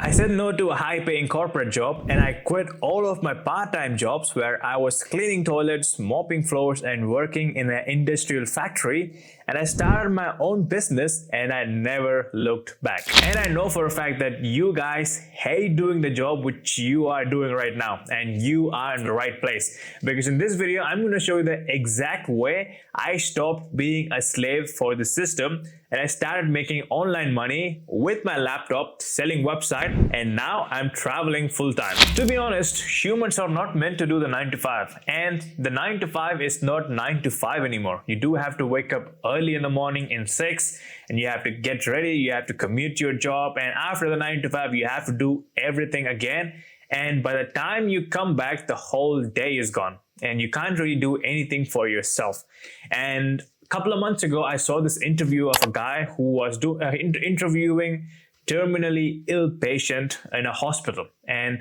I said no to a high-paying corporate job and I quit all of my part-time jobs where I was cleaning toilets, mopping floors and working in an industrial factory, and I started my own business and I never looked back. And I know for a fact that you guys hate doing the job which you are doing right now, and you are in the right place, because in this video I'm going to show you the exact way I stopped being a slave for the system and I started making online money with my laptop, selling website, and now I'm traveling full-time. To be honest, humans are not meant to do the 9 to 5, and the 9 to 5 is not 9 to 5 anymore. You do have to wake up early in the morning in 6 and you have to get ready, you have to commute to your job, and after the 9 to 5 you have to do everything again, and by the time you come back the whole day is gone and you can't really do anything for yourself. And couple of months ago, I saw this interview of a guy who was interviewing terminally ill patient in a hospital, and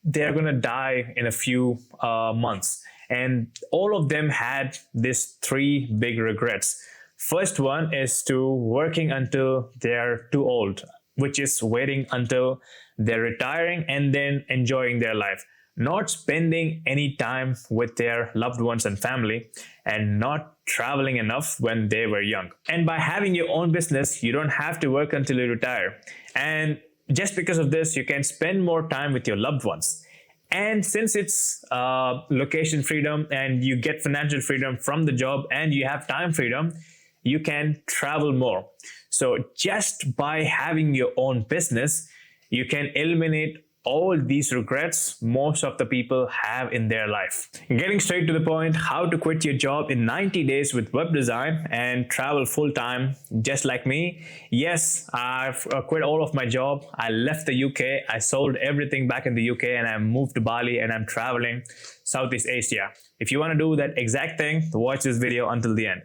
they're gonna die in a few months. And all of them had these 3 big regrets. First one is to working until they're too old, which is waiting until they're retiring and then enjoying their life. Not spending any time with their loved ones and family, and not traveling enough when they were young. And by having your own business, you don't have to work until you retire. And just because of this, you can spend more time with your loved ones. And since it's location freedom and you get financial freedom from the job and you have time freedom, you can travel more. So just by having your own business, you can eliminate all these regrets most of the people have in their life. Getting straight to the point, how to quit your job in 90 days with web design and travel full-time just like me. Yes, I've quit all of my job. I left the UK. I sold everything back in the UK and I moved to Bali and I'm traveling Southeast Asia. If you want to do that exact thing, watch this video until the end.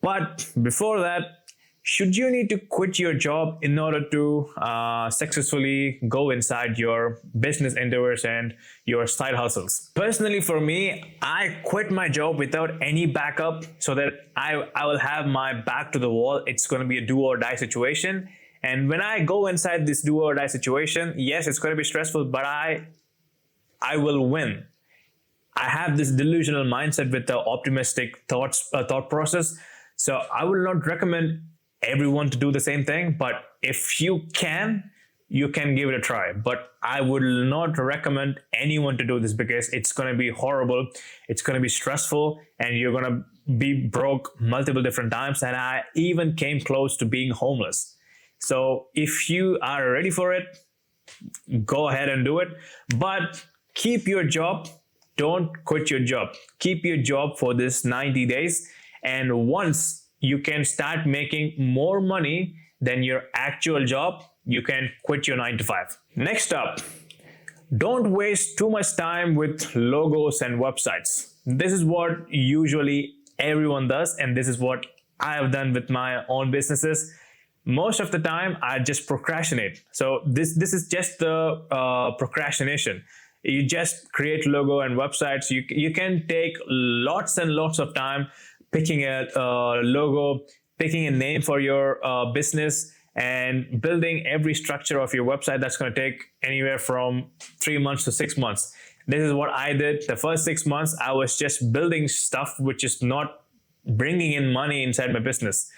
But before that, should you need to quit your job in order to successfully go inside your business endeavors and your side hustles? Personally, for me, I quit my job without any backup so that I will have my back to the wall. It's going to be a do or die situation. And when I go inside this do or die situation, yes, it's going to be stressful, but I will win. I have this delusional mindset with the optimistic thought process. So I will not recommend everyone to do the same thing, but if you can give it a try. But I would not recommend anyone to do this because it's going to be horrible, it's going to be stressful, and you're going to be broke multiple different times, and I even came close to being homeless. So if you are ready for it, go ahead and do it, but keep your job. Don't quit your job. Keep your job for this 90 days, and once you can start making more money than your actual job, you can quit your 9 to 5. Next up, don't waste too much time with logos and websites. This is what usually everyone does, and this is what I have done with my own businesses. Most of the time, I just procrastinate. So this is just the procrastination. You just create logo and websites. You can take lots and lots of time picking a logo, picking a name for your business, and building every structure of your website. That's going to take anywhere from 3 months to 6 months. This is what I did. The first 6 months, I was just building stuff which is not bringing in money inside my business.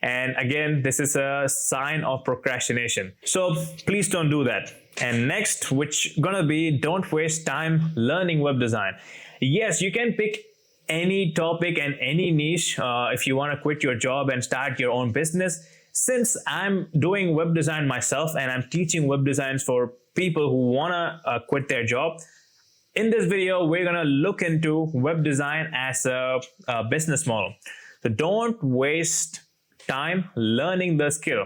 And again, this is a sign of procrastination. So please don't do that. And next, which gonna be, don't waste time learning web design. Yes, you can pick any topic and any niche if you want to quit your job and start your own business. Since I'm doing web design myself and I'm teaching web designs for people who want to quit their job, in this video we're going to look into web design as a business model. So don't waste time learning the skill.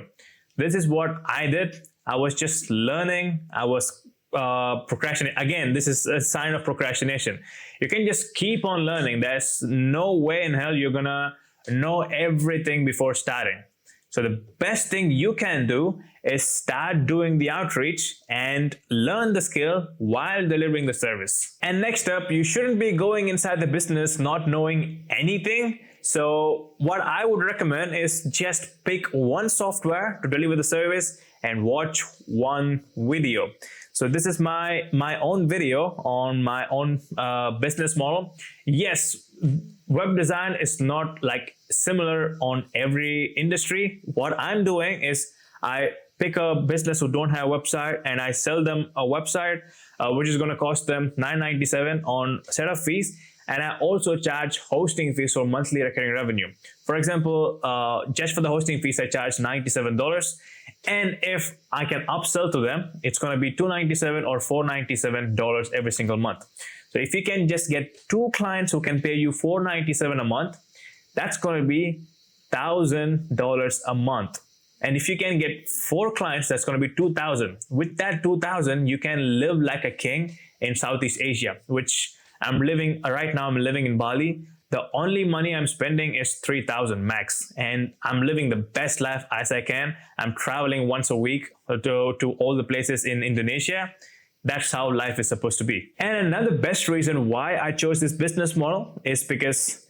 This is what I did. I was just learning. I was procrastinating. Again, this is a sign of procrastination. You can just keep on learning. There's no way in hell you're gonna know everything before starting. So the best thing you can do is start doing the outreach and learn the skill while delivering the service. And next up, you shouldn't be going inside the business not knowing anything. So what I would recommend is just pick one software to deliver the service and watch one video. So this is my own video on my own business model. Yes, web design is not like similar on every industry. What I'm doing is I pick a business who don't have a website and I sell them a website, which is going to cost them $9.97 on setup fees. And I also charge hosting fees for monthly recurring revenue. For example, just for the hosting fees, I charge $97. And if I can upsell to them, it's going to be $297 or $497 every single month. So if you can just get 2 clients who can pay you $497 a month, that's going to be $1,000 a month. And if you can get 4 clients, that's going to be $2,000. With that $2,000, you can live like a king in Southeast Asia, which I'm living right now. I'm living in Bali. The only money I'm spending is $3,000 max, and I'm living the best life as I can. I'm traveling once a week to all the places in Indonesia. That's how life is supposed to be. And another best reason why I chose this business model is because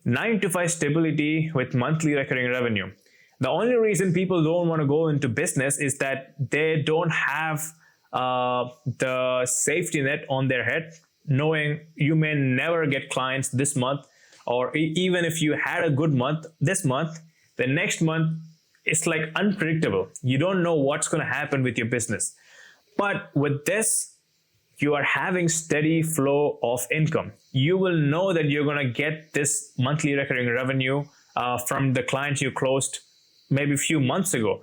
9-to-5 stability with monthly recurring revenue. The only reason people don't want to go into business is that they don't have the safety net on their head, knowing you may never get clients this month, or even if you had a good month this month, the next month it's like unpredictable. You don't know what's going to happen with your business. But with this, you are having steady flow of income. You will know that you're going to get this monthly recurring revenue from the clients you closed maybe a few months ago.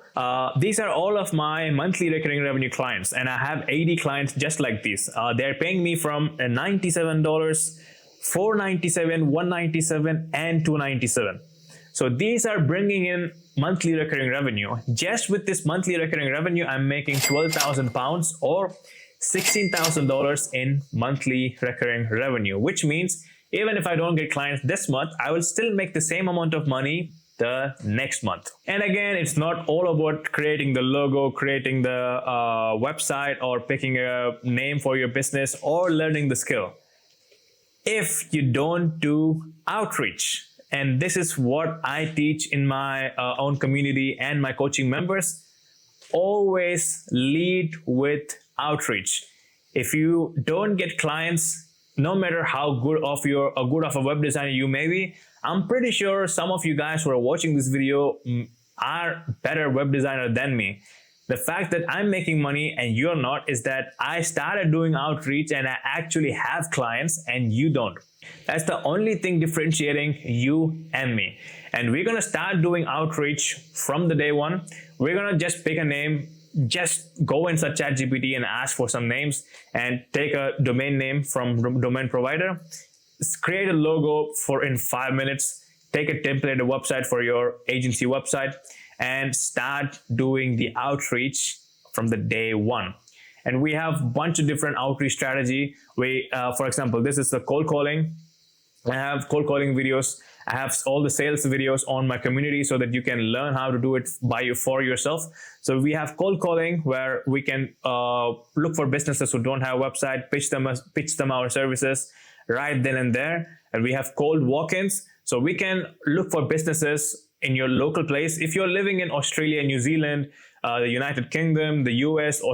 These are all of my monthly recurring revenue clients, and I have 80 clients just like these. They're paying me from $97, $497, $197, and $297. So these are bringing in monthly recurring revenue. Just with this monthly recurring revenue, I'm making 12,000 pounds or $16,000 in monthly recurring revenue, which means even if I don't get clients this month, I will still make the same amount of money the next month. And again, it's not all about creating the logo, creating the website, or picking a name for your business, or learning the skill. If you don't do outreach, and this is what I teach in my own community and my coaching members, always lead with outreach. If you don't get clients, no matter how good of a web designer you may be, I'm pretty sure some of you guys who are watching this video are better web designer than me. The fact that I'm making money and you're not is that I started doing outreach and I actually have clients and you don't. That's the only thing differentiating you and me. And we're going to start doing outreach from the day one. We're going to just pick a name, just go inside ChatGPT and ask for some names and take a domain name from domain provider. Create a logo in 5 minutes, take a template, a website for your agency website, and start doing the outreach from the day one. And we have a bunch of different outreach strategy. For example, this is the cold calling. I have cold calling videos. I have all the sales videos on my community so that you can learn how to do it for yourself. So we have cold calling where we can look for businesses who don't have a website, pitch them our services right then and there. And we have cold walk-ins. So we can look for businesses in your local place. If you're living in Australia, New Zealand, the United Kingdom, the US, or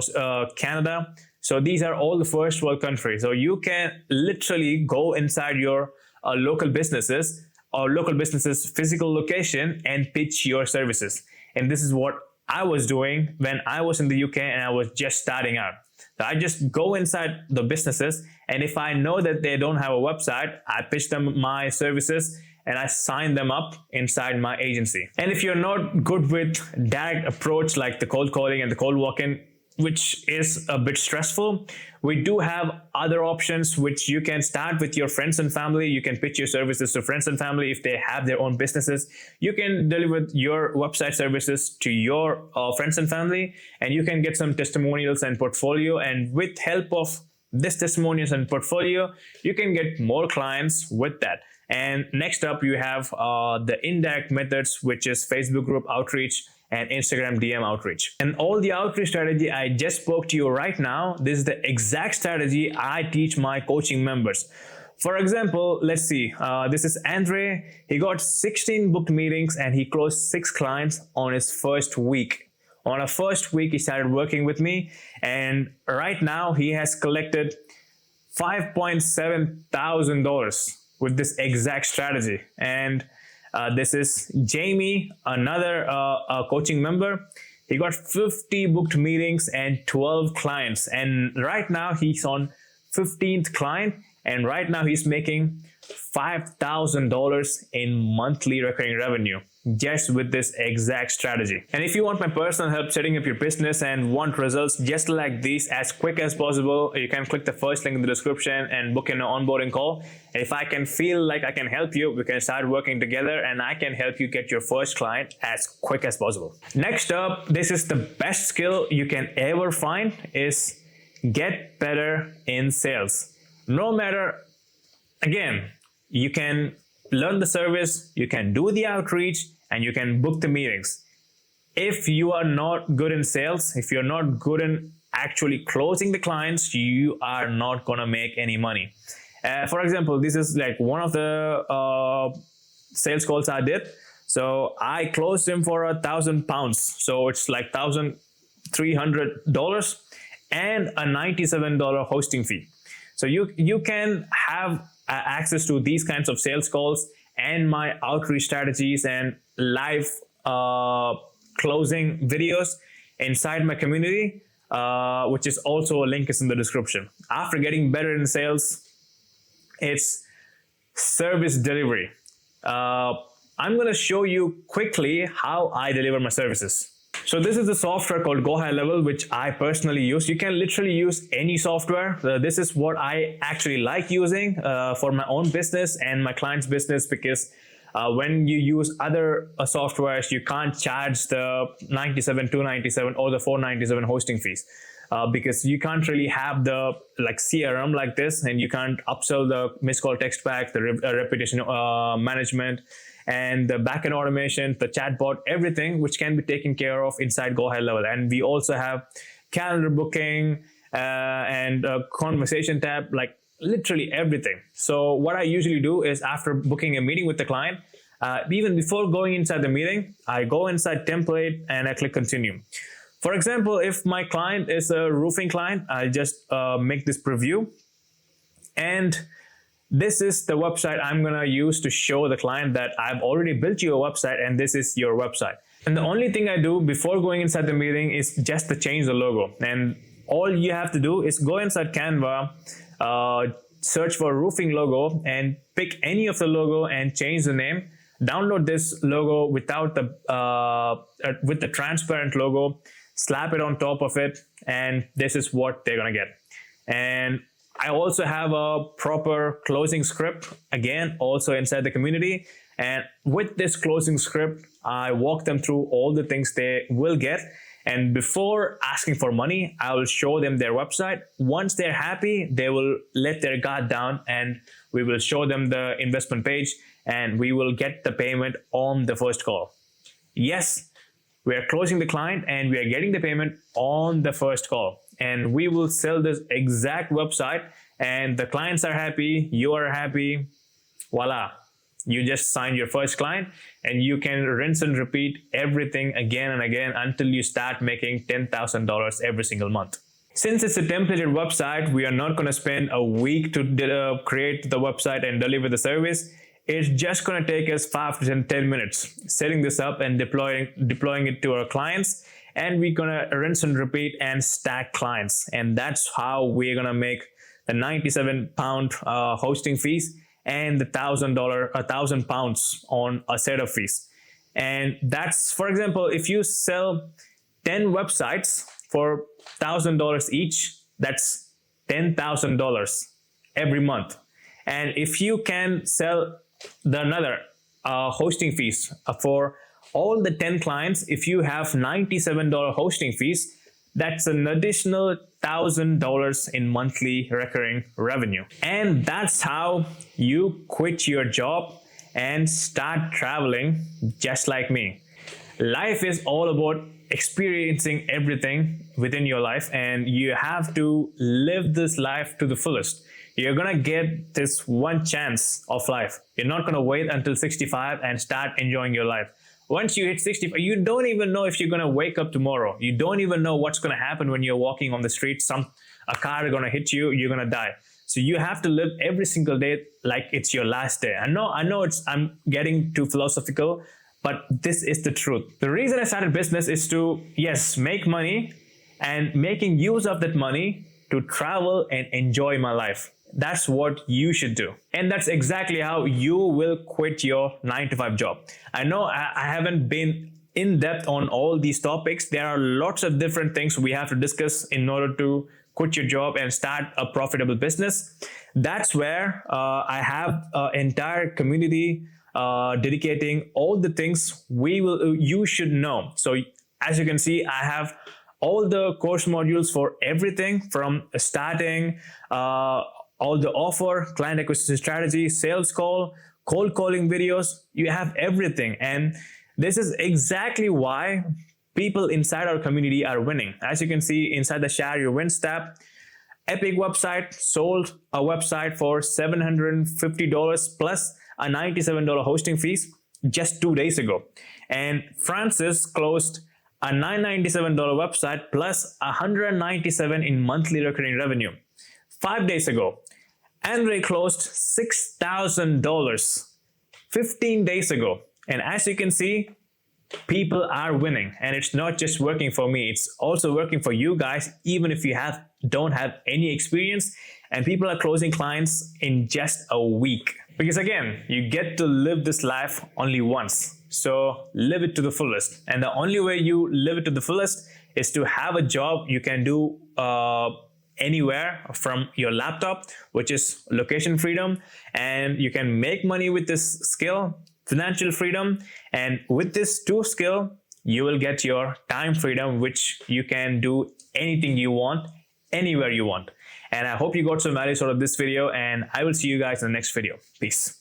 Canada, so these are all the first world countries. So you can literally go inside your local businesses or local businesses physical location and pitch your services. And this is what I was doing when I was in the UK and I was just starting out. So I just go inside the businesses, and if I know that they don't have a website, I pitch them my services and I sign them up inside my agency. And if you're not good with direct approach like the cold calling and the cold walk-in, which is a bit stressful, we do have other options which you can start with your friends and family. You can pitch your services to friends and family if they have their own businesses. You can deliver your website services to your friends and family, and you can get some testimonials and portfolio. And with help of this testimonials and portfolio, you can get more clients with that. And next up, you have the indirect methods, which is Facebook group outreach and Instagram DM outreach. And all the outreach strategy I just spoke to you right now, this is the exact strategy I teach my coaching members. For example, let's see, this is Andre. He got 16 booked meetings and he closed 6 clients on his first week. On our first week, he started working with me, and right now he has collected $5,700 with this exact strategy. And this is Jamie, another coaching member. He got 50 booked meetings and 12 clients, and right now he's on 15th client, and right now he's making $5,000 in monthly recurring revenue just with this exact strategy. And if you want my personal help setting up your business and want results just like these as quick as possible, you can click the first link in the description and book an onboarding call. And if I can feel like I can help you, we can start working together and I can help you get your first client as quick as possible. Next up, this is the best skill you can ever find, is get better in sales. No matter, again, you can learn the service, you can do the outreach, and you can book the meetings. If you are not good in sales, if you're not good in actually closing the clients, you are not gonna make any money. For example, this is like one of the sales calls I did. So I closed him for £1,000. So it's like $1,300 and a $97 hosting fee. So you can have access to these kinds of sales calls and my outreach strategies and live closing videos inside my community, which is also a link is in the description. After getting better in sales, it's service delivery. I'm going to show you quickly how I deliver my services. So this is a software called Go High Level, which I personally use. You can literally use any software. This is what I actually like using for my own business and my client's business, because when you use other softwares, you can't charge the $97, $297 or the $497 hosting fees. Because you can't really have the CRM like this, and you can't upsell the missed call text back, the reputation management, and the backend automation, the chatbot, everything which can be taken care of inside Go High Level. And we also have calendar booking and a conversation tab, like literally everything. So what I usually do is, after booking a meeting with the client, even before going inside the meeting, I go inside template and I click continue. For example, if my client is a roofing client, I just make this preview, and this is the website I'm gonna use to show the client that I've already built you a website and this is your website. And the only thing I do before going inside the meeting is just to change the logo. And all you have to do is go inside Canva, search for roofing logo and pick any of the logo and change the name. Download this logo without the with the transparent logo, slap it on top of it, and this is what they're gonna get. And I also have a proper closing script, again, also inside the community. And with this closing script, I walk them through all the things they will get. And before asking for money, I will show them their website. Once they're happy, they will let their guard down and we will show them the investment page and we will get the payment on the first call. Yes, we are closing the client and we are getting the payment on the first call. And we will sell this exact website and the clients are happy, you are happy, voila. You just signed your first client and you can rinse and repeat everything again and again until you start making $10,000 every single month. Since it's a templated website, we are not going to spend a week to create the website and deliver the service. It's just going to take us 5 to 10 minutes setting this up and deploying it to our clients. And we're going to rinse and repeat and stack clients. And that's how we're going to make the £97 hosting fees and the £1,000 on a set of fees. And that's, for example, if you sell 10 websites for $1,000 each, that's $10,000 every month. And if you can sell another hosting fees for all the 10 clients, if you have $97 hosting fees, that's an additional $1,000 in monthly recurring revenue. And that's how you quit your job and start traveling just like me. Life is all about experiencing everything within your life, and you have to live this life to the fullest. You're gonna get this one chance of life. You're not gonna wait until 65 and start enjoying your life. once you hit 65, you don't even know if you're going to wake up tomorrow. You don't even know what's going to happen when you're walking on the street. A car is going to hit you, you're going to die. So you have to live every single day like it's your last day. I know I'm getting too philosophical, but this is the truth. The reason I started business is to, yes, make money, and making use of that money to travel and enjoy my life. That's what you should do. And that's exactly how you will quit your 9-to-5 job. I know I haven't been in depth on all these topics. There are lots of different things we have to discuss in order to quit your job and start a profitable business. That's where I have an entire community dedicating all the things you should know. So as you can see, I have all the course modules for everything from starting, all the offer, client acquisition strategy, sales call, cold calling videos. You have everything. And this is exactly why people inside our community are winning. As you can see inside the Share Your Wins tab, Epic website sold a website for $750 plus a $97 hosting fees just 2 days ago. And Francis closed a $997 website plus $197 in monthly recurring revenue 5 days ago. Andre closed $6,000 15 days ago. And as you can see, people are winning, and it's not just working for me, it's also working for you guys, even if you don't have any experience, and people are closing clients in just a week. Because again, you get to live this life only once, so live it to the fullest. And the only way you live it to the fullest is to have a job you can do anywhere from your laptop, which is location freedom, and you can make money with this skill, financial freedom, and with this skill, you will get your time freedom, which you can do anything you want, anywhere you want. And I hope you got some value out of this video, and I will see you guys in the next video. Peace.